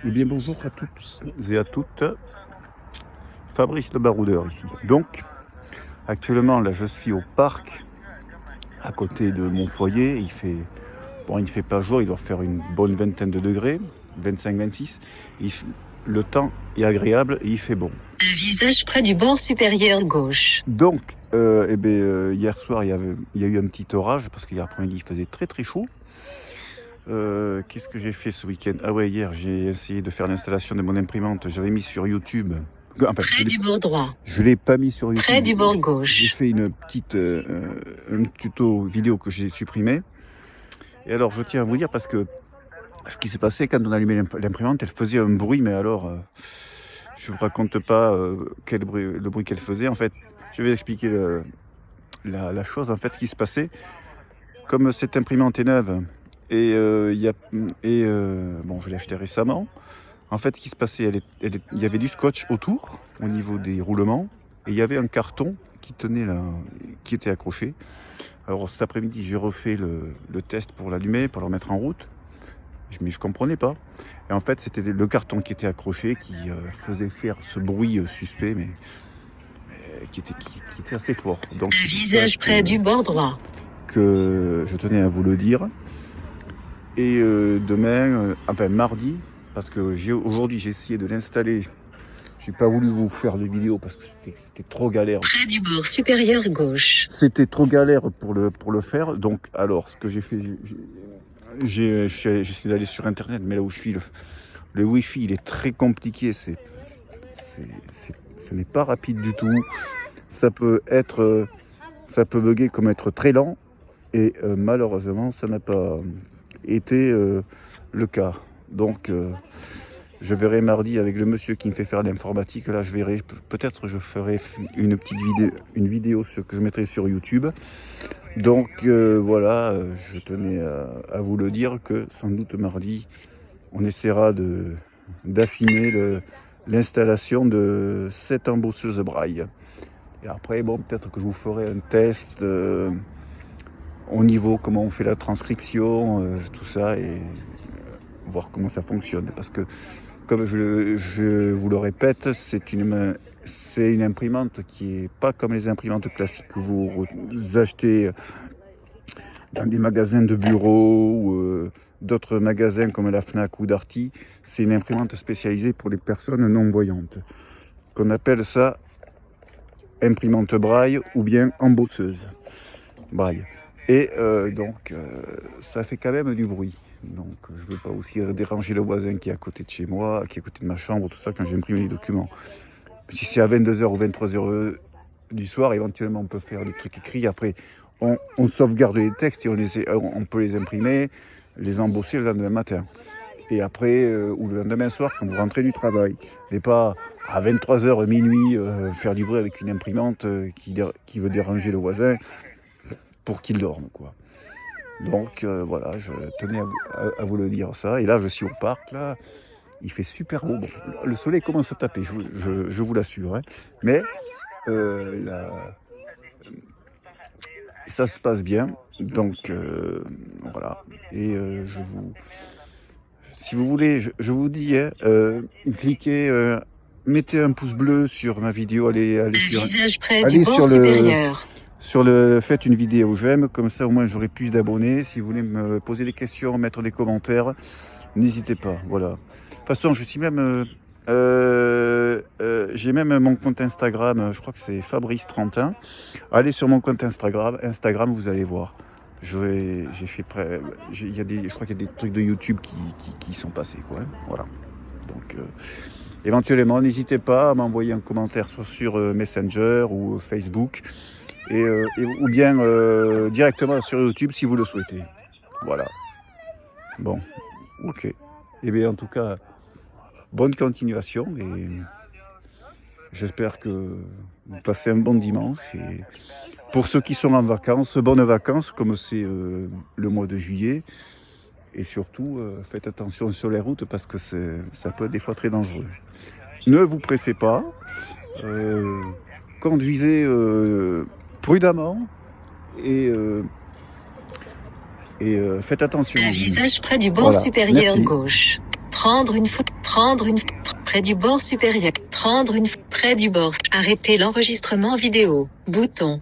Eh bien bonjour à tous et à toutes, Fabrice le baroudeur ici. Donc actuellement là je suis au parc à côté de mon foyer, il ne fait pas jour, il doit faire une bonne vingtaine de degrés, 25-26. Le temps est agréable et il fait bon. Un visage près du bord supérieur gauche. Donc hier soir il y a eu un petit orage parce qu'hier après-midi il faisait très très chaud. Qu'est-ce que j'ai fait ce week-end? Ah ouais, hier j'ai essayé de faire l'installation de mon imprimante. J'avais mis sur YouTube. Enfin, Près du bord droit. je l'ai pas mis sur YouTube. Près du bord J'ai gauche. fait une petite un tuto vidéo que j'ai supprimé. Et alors je tiens à vous dire parce que ce qui s'est passé quand on allumait l'imprimante, elle faisait un bruit, mais alors je vous raconte pas le bruit qu'elle faisait. En fait, je vais expliquer la chose. En fait, ce qui se passait, comme cette imprimante est neuve et bon, je l'ai achetée récemment. En fait, ce qui se passait, il y avait du scotch autour, au niveau des roulements, et il y avait un carton qui tenait là, qui était accroché. Alors cet après-midi, j'ai refait le test pour l'allumer, pour le remettre en route, mais je comprenais pas. Et en fait, c'était le carton qui était accroché, qui faisait faire ce bruit suspect, mais qui était assez fort. Donc, Un visage près du bord droit. que je tenais à vous le dire. Et demain, enfin mardi, parce que aujourd'hui j'ai essayé de l'installer. J'ai pas voulu vous faire de vidéo parce que c'était trop galère. Près du bord supérieur gauche. C'était trop galère pour le faire. Donc alors ce que j'ai fait, j'ai essayé d'aller sur internet, mais là où je suis, le wifi il est très compliqué. Ce n'est pas rapide du tout. Ça peut bugger comme être très lent. Et malheureusement ça n'a pas été le cas. Donc je verrai mardi avec le monsieur qui me fait faire l'informatique. Là, je verrai, peut-être je ferai une petite vidéo que je mettrai sur YouTube. Donc voilà, je tenais à vous le dire que sans doute mardi, on essaiera d'affiner l'installation de cette embosseuse braille. Et après, bon, peut-être que je vous ferai un test au niveau comment on fait la transcription, tout ça, et voir comment ça fonctionne. Parce que comme je vous le répète, c'est une imprimante qui n'est pas comme les imprimantes classiques que vous achetez dans des magasins de bureaux ou d'autres magasins comme la Fnac ou Darty. C'est une imprimante spécialisée pour les personnes non-voyantes, qu'on appelle ça imprimante braille ou bien embosseuse braille. Et donc ça fait quand même du bruit. Donc je ne veux pas aussi déranger le voisin qui est à côté de chez moi, qui est à côté de ma chambre, tout ça, quand j'imprime les documents. Si c'est à 22h ou 23h du soir, éventuellement on peut faire des trucs écrits. Après, on sauvegarde les textes et on peut les imprimer, les embosser le lendemain matin. Et après, ou le lendemain soir, quand vous rentrez du travail. Mais pas à 23h, minuit, faire du bruit avec une imprimante qui veut déranger le voisin pour qu'il dorme, quoi. Donc voilà, je tenais à vous le dire ça. Et là, je suis au parc, là. Il fait super beau. Bon, le soleil commence à taper, je vous l'assure. Hein. Mais ça se passe bien. Donc voilà. Et si vous voulez, je vous dis, hein, cliquez, mettez un pouce bleu sur ma vidéo. Allez sur, visage près du bord supérieur. Faites une vidéo j'aime, comme ça au moins j'aurai plus d'abonnés. Si vous voulez me poser des questions, mettre des commentaires, n'hésitez pas. Voilà. De toute façon, je suis même, j'ai même mon compte Instagram. Je crois que c'est Fabrice31. Allez sur mon compte Instagram, vous allez voir. J'ai fait près, je crois qu'il y a des trucs de YouTube qui sont passés, quoi. Hein. Voilà. Donc éventuellement, n'hésitez pas à m'envoyer un commentaire soit sur Messenger ou Facebook. Ou bien directement sur YouTube si vous le souhaitez. Voilà. Bon, ok. Et bien en tout cas, bonne continuation et j'espère que vous passez un bon dimanche. Et pour ceux qui sont en vacances, bonnes vacances comme c'est le mois de juillet. Et surtout, faites attention sur les routes parce que ça peut être des fois très dangereux. Ne vous pressez pas. Conduisez prudemment et faites attention. Un visage près du bord supérieur gauche. Prendre une photo. Prendre une près du bord supérieur. Prendre une près du bord. Arrêter l'enregistrement vidéo. Bouton.